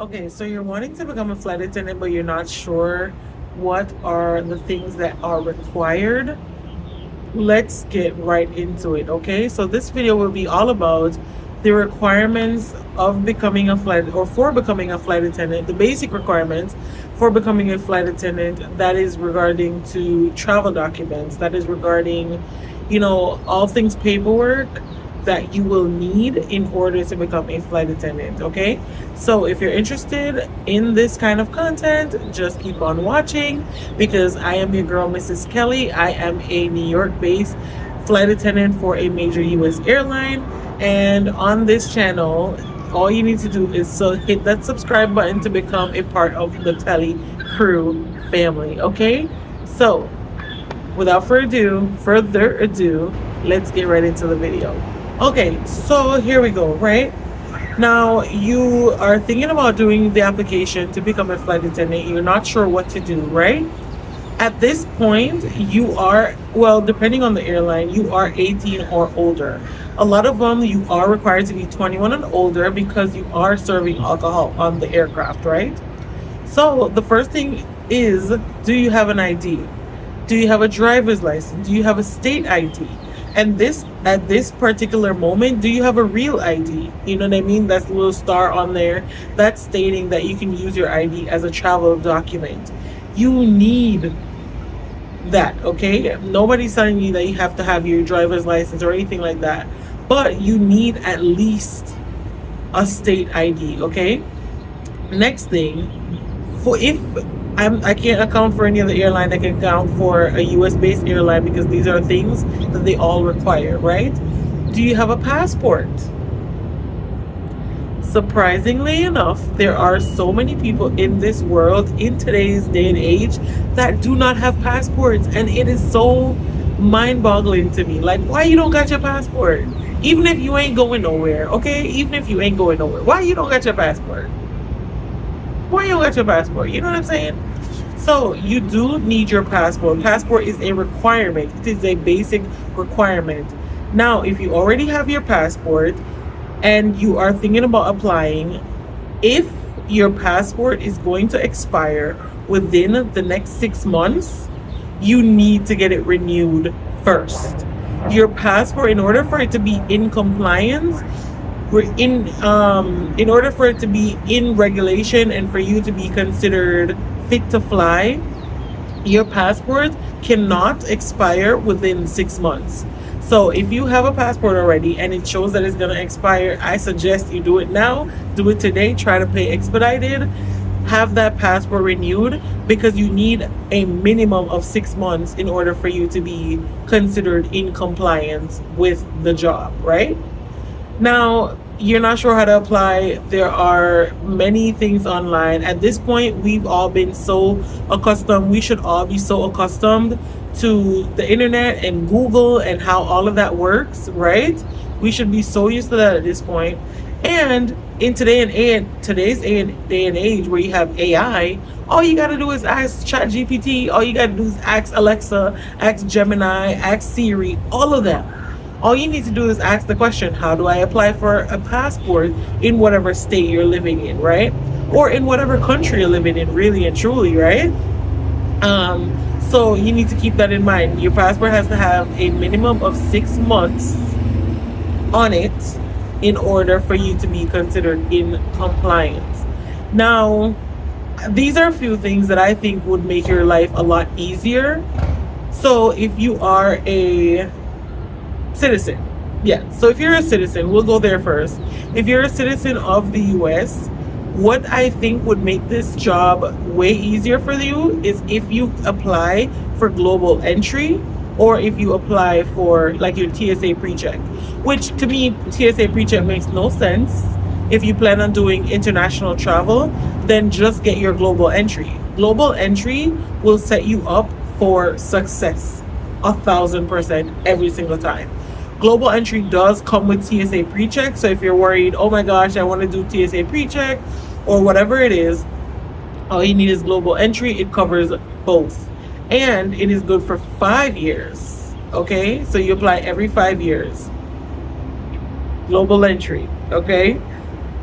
Okay, so you're wanting to become a flight attendant, but you're not sure what are the things that are required. Let's get right into it, okay? So this video will be all about the requirements of becoming a flight or for becoming a flight attendant, the basic requirements for becoming a flight attendant, that is regarding to travel documents, that is regarding, all things paperwork that you will need in order to become a flight attendant, okay? So if you're interested in this kind of content, just keep on watching because I am your girl, Mrs. Kelly. I am a New York based flight attendant for a major US airline. And on this channel, all you need to do is hit that subscribe button to become a part of the Kelly crew family, okay? So without further ado, let's get right into the video. Okay, so here we go, right? Now, you are thinking about doing the application to become a flight attendant. You're not sure what to do, right? At this point, you are, well, depending on the airline, you are 18 or older. A lot of them, you are required to be 21 and older because you are serving alcohol on the aircraft, right? So, the first thing is, do you have an ID? Do you have a driver's license? Do you have a state ID? And this at this particular moment, do you have a real ID? You know what I mean? That's a little star on there that's stating that you can use your ID as a travel document. You need that, okay? Nobody's telling you that you have to have your driver's license or anything like that. But you need at least a state ID, okay? Next thing, for if I can't account for any other airline, I can account for a US based airline because these are things that they all require, right? Do you have a passport? Surprisingly enough, there are so many people in this world in today's day and age that do not have passports, and it is so mind-boggling to me. Like, why you don't got your passport? Even if you ain't going nowhere, okay? Even if you ain't going nowhere, why you don't got your passport? Why you don't got your passport? You know what I'm saying? So you do need your passport. Passport is a requirement. It is a basic requirement. Now, if you already have your passport and you are thinking about applying, if your passport is going to expire within the next 6 months, you need to get it renewed first. Your passport, in order for it to be in compliance, in order for it to be in regulation and for you to be considered fit to fly, your passport cannot expire within 6 months. So if you have a passport already and it shows that it's going to expire, I suggest you do it now. Do it today. Try to pay expedited. Have that passport renewed because you need a minimum of 6 months in order for you to be considered in compliance with the job, right? Now, you're not sure how to apply. There are many things online. At this point, we've all been so accustomed. We should all be so accustomed to the internet and Google and how all of that works, right? We should be so used to that at this point. And in today's day and age where you have AI, all you gotta do is ask ChatGPT. All you gotta do is ask Alexa, ask Gemini, ask Siri, all of them. All you need to do is ask the question, how do I apply for a passport in whatever state you're living in, right? Or in whatever country you're living in, really and truly, right? So you need to keep that in mind. Your passport has to have a minimum of 6 months on it in order for you to be considered in compliance. Now, these are a few things that I think would make your life a lot easier. So if you are a citizen, yeah, so if you're a citizen, we'll go there first. If you're a citizen of the US, what I think would make this job way easier for you is if you apply for global entry or if you apply for like your TSA pre-check, which to me, TSA pre-check makes no sense. If you plan on doing international travel, then just get your global entry. Global entry will set you up for success 1,000% every single time. Global entry does come with TSA pre-check. So if you're worried, oh my gosh, I want to do TSA pre-check or whatever it is, all you need is global entry. It covers both. And it is good for 5 years. Okay? So you apply every 5 years. Global entry. Okay?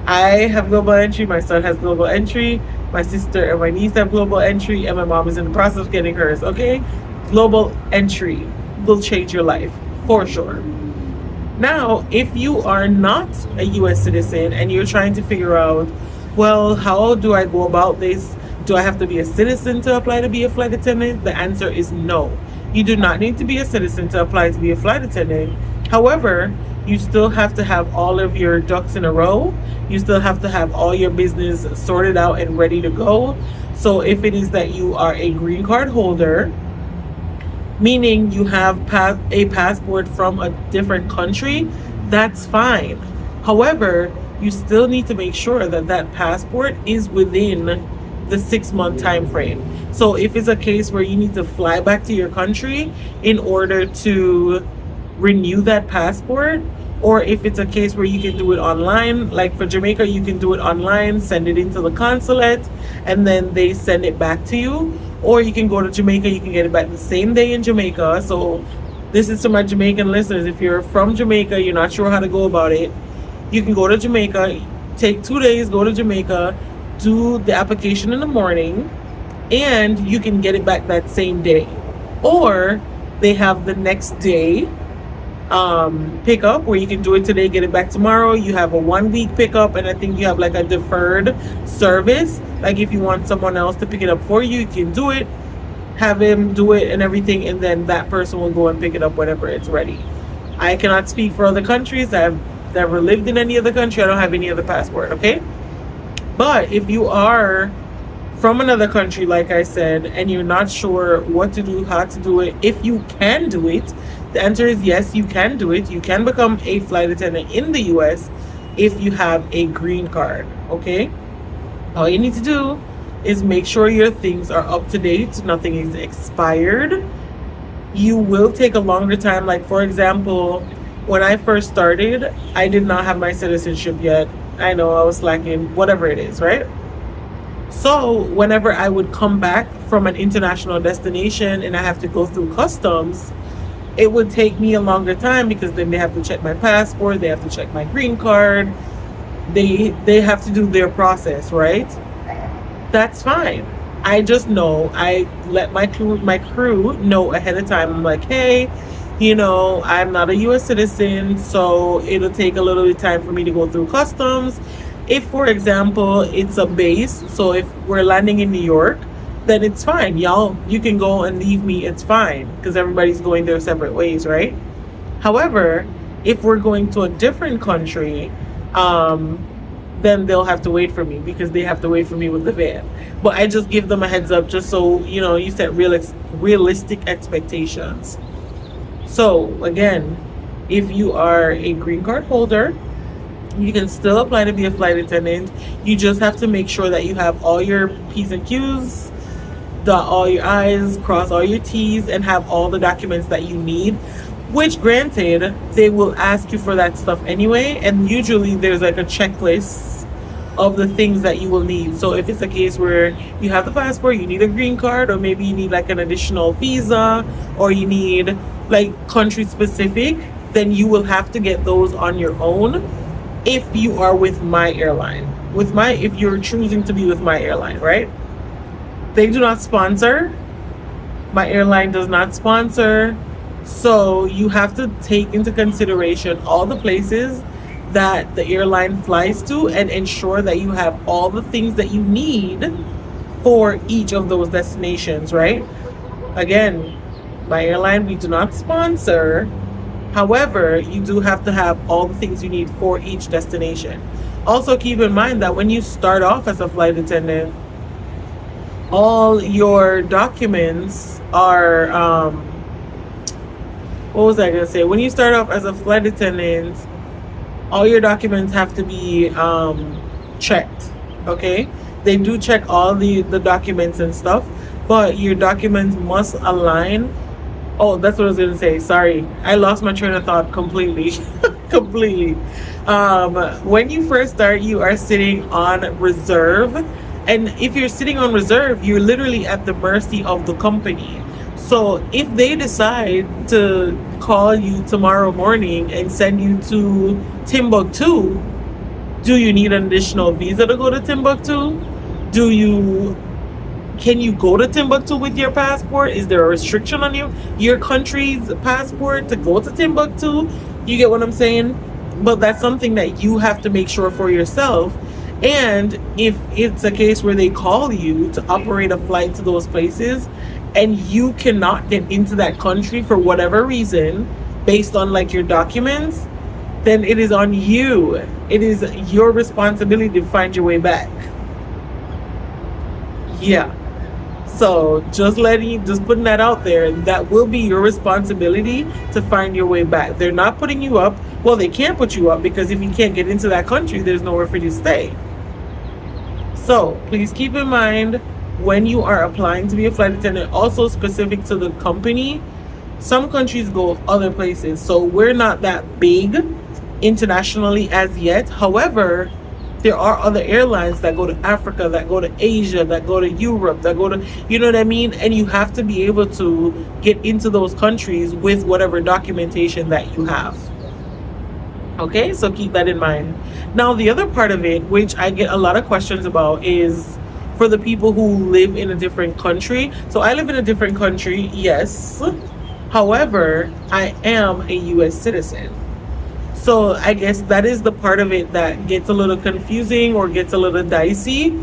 I have global entry, my son has global entry, my sister and my niece have global entry, and my mom is in the process of getting hers, okay? Global entry will change your life for sure. Now, if you are not a US citizen and you're trying to figure out, well, how do I go about this? Do I have to be a citizen to apply to be a flight attendant? The answer is no. You do not need to be a citizen to apply to be a flight attendant. However, you still have to have all of your ducks in a row. You still have to have all your business sorted out and ready to go. So if it is that you are a green card holder, meaning you have a passport from a different country, that's fine. However, you still need to make sure that that passport is within the 6 month time frame. So if it's a case where you need to fly back to your country in order to renew that passport, or if it's a case where you can do it online, like for Jamaica, you can do it online, send it into the consulate, and then they send it back to you. Or you can go to Jamaica, you can get it back the same day in Jamaica. So this is to my Jamaican listeners. If you're from Jamaica, you're not sure how to go about it, you can go to Jamaica, take 2 days, go to Jamaica, do the application in the morning, and you can get it back that same day. Or they have the next day pickup where you can do it today, get it back tomorrow. You have a 1 week pickup, and I think you have like a deferred service. Like if you want someone else to pick it up for you, you can do it, have him do it and everything, and then that person will go and pick it up whenever it's ready. I cannot speak for other countries. I've never lived in any other country. I don't have any other passport, okay? But if you are from another country, like I said, and you're not sure what to do, how to do it, if you can do it, the answer is yes, you can do it. You can become a flight attendant in the US if you have a green card, okay? All you need to do is make sure your things are up to date, nothing is expired. You will take a longer time. Like, for example, when I first started, I did not have my citizenship yet. I know I was slacking, whatever it is, right? So whenever I would come back from an international destination and I have to go through customs, it would take me a longer time because then they have to check my passport, they have to check my green card, they have to do their process, right? That's fine. I just know I let my crew know ahead of time. I'm like, hey, I'm not a US citizen, so it'll take a little bit of time for me to go through customs. If, for example, it's a base, so if we're landing in New York, then it's fine. You can go and leave me, it's fine, because everybody's going their separate ways, right? However, if we're going to a different country, then they'll have to wait for me because they have to wait for me with the van. But I just give them a heads up just so, you set realistic expectations. So again, if you are a green card holder, you can still apply to be a flight attendant. You just have to make sure that you have all your P's and Q's, dot all your I's, cross all your T's, and have all the documents that you need. Which, granted, they will ask you for that stuff anyway, and usually there's like a checklist of the things that you will need. So if it's a case where you have the passport, you need a green card, or maybe you need like an additional visa, or you need like country specific, then you will have to get those on your own if you are with my airline. If you're choosing to be with my airline, right? They do not sponsor. My airline does not sponsor. So you have to take into consideration all the places that the airline flies to and ensure that you have all the things that you need for each of those destinations, right? Again, my airline, we do not sponsor. However, you do have to have all the things you need for each destination. Also, keep in mind that when you start off as a flight attendant, all your documents are, what was I going to say? When you start off as a flight attendant, all your documents have to be checked, okay? They do check all the documents and stuff, but your documents must align. Oh, that's what I was going to say. Sorry. I lost my train of thought completely. Completely. When you first start, you are sitting on reserve. And if you're sitting on reserve, you're literally at the mercy of the company. So if they decide to call you tomorrow morning and send you to Timbuktu, Do you need an additional visa to go to Timbuktu? Do you Can you go to Timbuktu with your passport? Is there a restriction on your country's passport to go to Timbuktu? You get what I'm saying? But that's something that you have to make sure for yourself. And if it's a case where they call you to operate a flight to those places and you cannot get into that country for whatever reason based on like your documents, then it is on you. It is your responsibility to find your way back. Yeah. So just putting that out there, that will be your responsibility to find your way back. They're not putting you up. Well, they can't put you up because if you can't get into that country, there's nowhere for you to stay. So please keep in mind when you are applying to be a flight attendant, also specific to the company, some countries go other places. So we're not that big internationally as yet. However, there are other airlines that go to Africa, that go to Asia, that go to Europe, that go to, you know what I mean? And you have to be able to get into those countries with whatever documentation that you have. Okay, so keep that in mind. Now, the other part of it, which I get a lot of questions about, is for the people who live in a different country. So I live in a different country, yes. However, I am a US citizen. So I guess that is the part of it that gets a little confusing or gets a little dicey.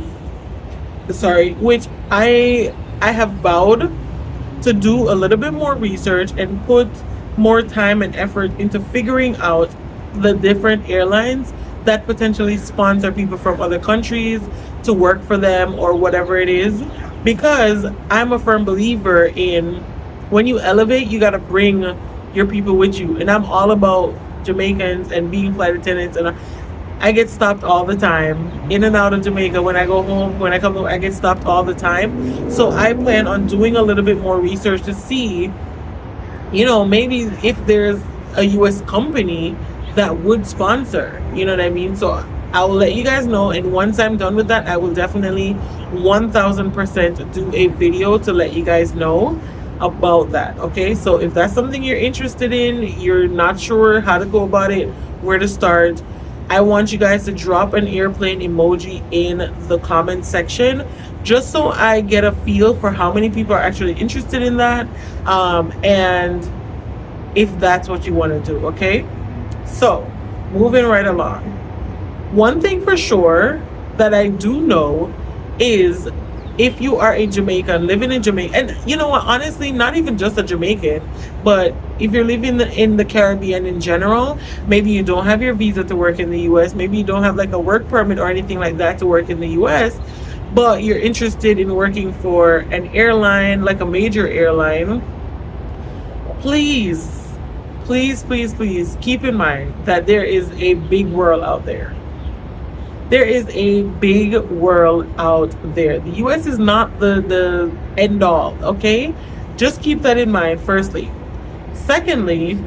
Sorry, which I have vowed to do a little bit more research and put more time and effort into figuring out the different airlines that potentially sponsor people from other countries to work for them or whatever it is. Because I'm a firm believer in when you elevate, you got to bring your people with you. And I'm all about Jamaicans and being flight attendants, and I get stopped all the time in and out of Jamaica. When I go home, when I come home, I get stopped all the time. So I plan on doing a little bit more research to see, maybe if there's a US company that would sponsor, you know what I mean? So I will let you guys know, and once I'm done with that, I will definitely 1000% do a video to let you guys know about that. Okay, so if that's something you're interested in, you're not sure how to go about it, where to start, I want you guys to drop an airplane emoji in the comment section, just so I get a feel for how many people are actually interested in that, and if that's what you want to do. Okay, so moving right along, one thing for sure that I do know is, if you are a Jamaican living in Jamaica, and you know what, honestly, not even just a Jamaican, but if you're living in the Caribbean in general, maybe you don't have your visa to work in the US, maybe you don't have like a work permit or anything like that to work in the US, but you're interested in working for an airline, like a major airline, please keep in mind that there is a big world out there. There is a big world out there. The US is not the end all, okay? Just keep that in mind, firstly. Secondly,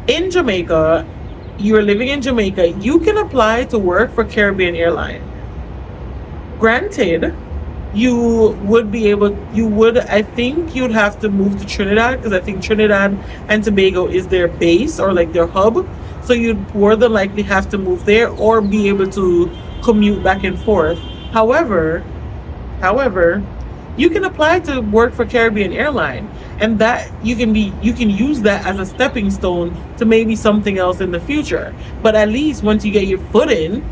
in Jamaica, you're living in Jamaica, you can apply to work for Caribbean Airline. Granted, I think you'd have to move to Trinidad, because I think Trinidad and Tobago is their base or like their hub. So you'd more than likely have to move there or be able to commute back and forth. However, you can apply to work for Caribbean Airline, and that you can use that as a stepping stone to maybe something else in the future. But at least once you get your foot in,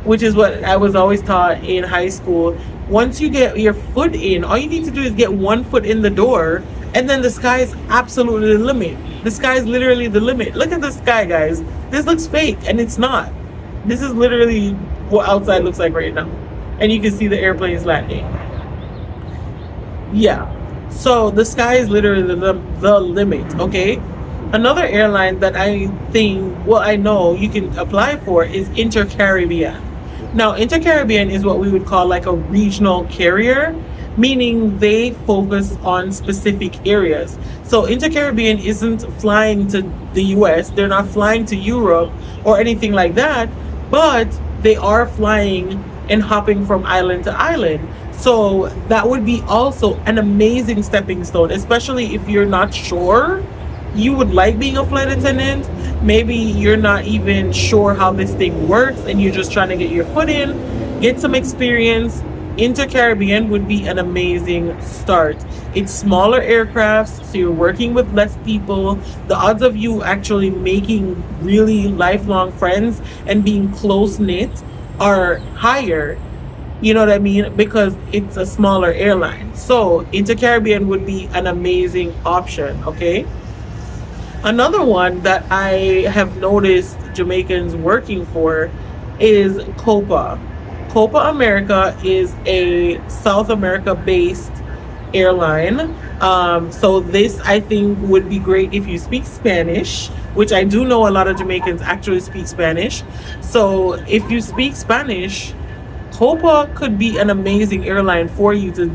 which is what I was always taught in high school, once you get your foot in, all you need to do is get one foot in the door, and then the sky is absolutely the limit. The sky is literally the limit. Look at the sky, guys. This looks fake, and it's not. This is literally what outside looks like right now, and you can see the airplanes landing. Yeah, so the sky is literally the limit. Okay, another airline that I know you can apply for is Intercaribbean. Now, Intercaribbean is what we would call like a regional carrier, meaning they focus on specific areas. So Intercaribbean isn't flying to the US, they're not flying to Europe or anything like that, but they are flying and hopping from island to island. So that would be also an amazing stepping stone, especially if you're not sure you would like being a flight attendant. Maybe you're not even sure how this thing works and you're just trying to get your foot in, get some experience. Inter-Caribbean would be an amazing start. It's smaller aircrafts, so you're working with less people. The odds of you actually making really lifelong friends and being close-knit are higher. You know what I mean? Because it's a smaller airline. So Inter-Caribbean would be an amazing option, okay? Another one that I have noticed Jamaicans working for is Copa. Copa America is a South America based airline. So this I think would be great if you speak Spanish, which I do know a lot of Jamaicans actually speak Spanish. So if you speak Spanish, Copa could be an amazing airline for you to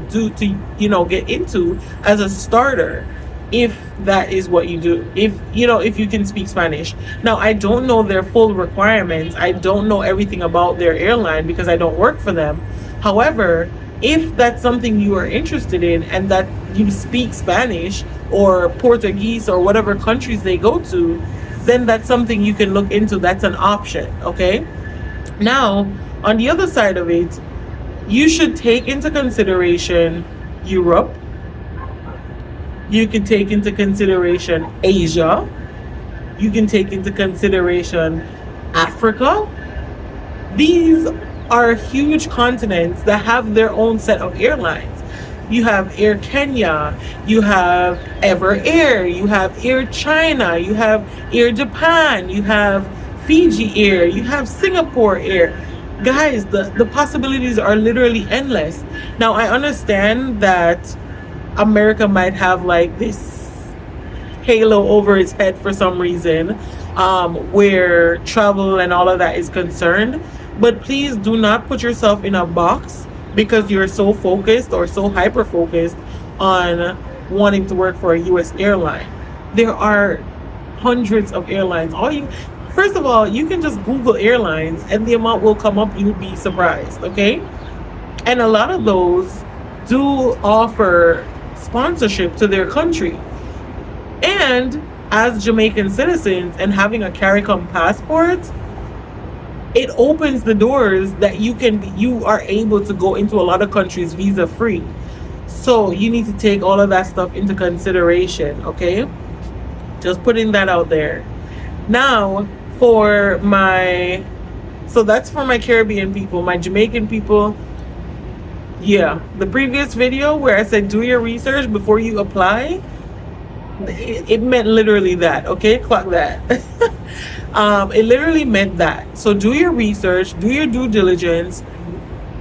get into as a starter, if that is what you do, if you can speak Spanish. Now, I don't know their full requirements. I don't know everything about their airline because I don't work for them. However, if that's something you are interested in and that you speak Spanish or Portuguese or whatever countries they go to, then that's something you can look into. That's an option, okay? Now, on the other side of it, you should take into consideration Europe. You can take into consideration Asia. You can take into consideration Africa. These are huge continents that have their own set of airlines. You have Air Kenya, you have Ever Air, you have Air China, you have Air Japan, you have Fiji Air, you have Singapore Air. Guys, the possibilities are literally endless. Now, I understand that America might have like this halo over its head for some reason, where travel and all of that is concerned. But please do not put yourself in a box because you're so focused or so hyper focused on wanting to work for a US airline. There are hundreds of airlines. First of all, you can just Google airlines and the amount will come up. You'll be surprised, okay? And a lot of those do offer sponsorship to their country. And as Jamaican citizens and having a CARICOM passport, it opens the doors that you are able to go into a lot of countries visa free. So you need to take all of that stuff into consideration, okay? Just putting that out there. Now, so that's for my Caribbean people. My Jamaican people, yeah, the previous video where I said do your research before you apply, it meant literally that, okay? Clock that. It literally meant that. So do your research, do your due diligence,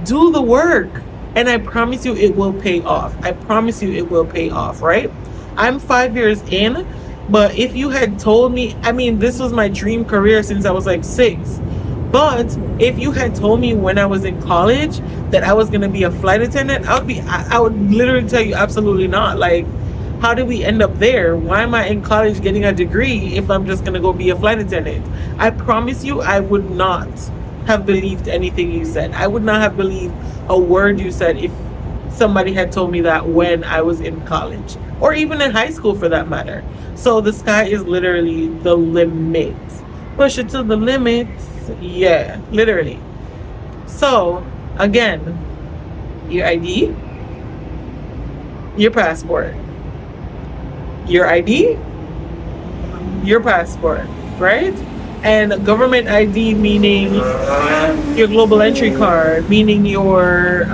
do the work, and I promise you it will pay off. I promise you it will pay off, right? I'm 5 years in, but if you had told me, I mean, this was my dream career since I was like 6. But if you had told me when I was in college that I was going to be a flight attendant, I would literally tell you absolutely not. Like, how did we end up there? Why am I in college getting a degree if I'm just going to go be a flight attendant? I promise you, I would not have believed anything you said. I would not have believed a word you said if somebody had told me that when I was in college or even in high school for that matter. So the sky is literally the limit. Push it to the limit. Yeah, literally. So again, your ID, your passport, your ID, your passport, right? And government ID meaning your global entry card, meaning your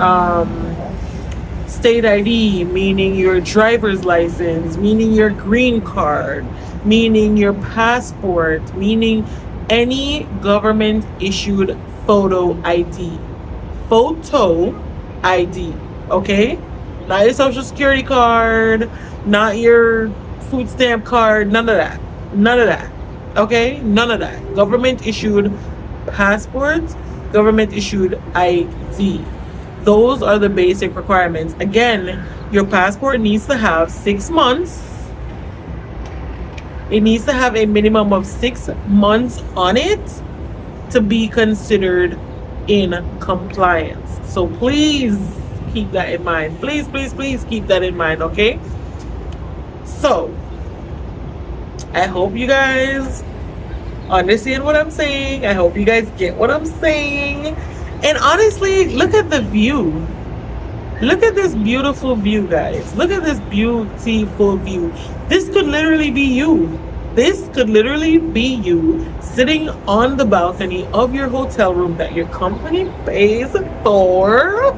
state ID, meaning your driver's license, meaning your green card, meaning your passport, meaning any government issued photo ID. Photo ID, okay? Not your social security card, not your food stamp card, none of that. None of that. Okay? None of that. Government issued passports, government issued ID. Those are the basic requirements. Again, your passport needs to have 6 months. It needs to have a minimum of 6 months on it to be considered in compliance. So please keep that in mind. Please, please, please keep that in mind, okay? So, I hope you guys understand what I'm saying. I hope you guys get what I'm saying. And honestly, look at the view. Look at this beautiful view, guys. Look at this beautiful view. This could literally be you. This could literally be you sitting on the balcony of your hotel room that your company pays for.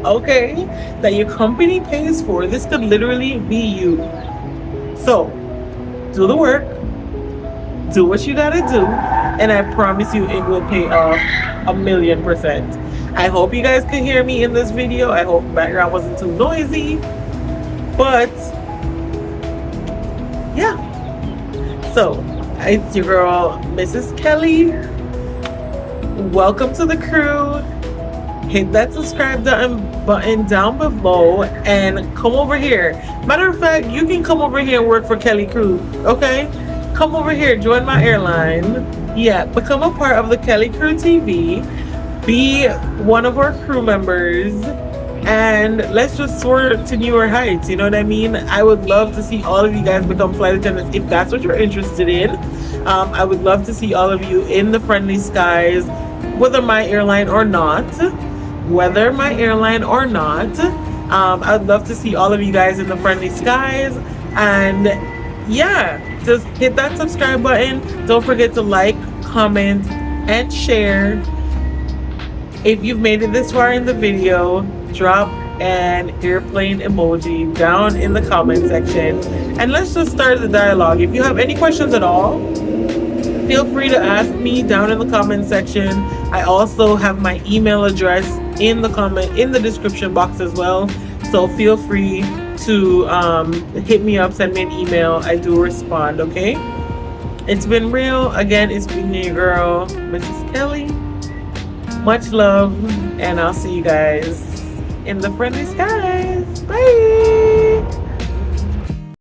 Okay? That your company pays for. This could literally be you. So, do the work, do what you gotta do, and I promise you it will pay off 1,000,000%. I hope you guys can hear me in this video. I hope the background wasn't too noisy. But yeah. So it's your girl, Mrs. Kelly. Welcome to the crew. Hit that subscribe button down below and come over here. Matter of fact, you can come over here and work for Kelly Crew, okay? Come over here, join my airline. Yeah, become a part of the Kelly Crew TV. Be one of our crew members. And let's just soar to newer heights, you know what I mean? I would love to see all of you guys become flight attendants if that's what you're interested in. I would love to see all of you in the friendly skies, whether my airline or not. Whether my airline or not. I'd love to see all of you guys in the friendly skies. And yeah, just hit that subscribe button. Don't forget to like, comment, and share. If you've made it this far in the video, drop an airplane emoji down in the comment section. And let's just start the dialogue. If you have any questions at all, feel free to ask me down in the comment section. I also have my email address in the description box as well. So feel free to hit me up, send me an email. I do respond, okay? It's been real. Again, it's been your girl, Mrs. Kelly. Much love, and I'll see you guys in the friendly skies. Bye.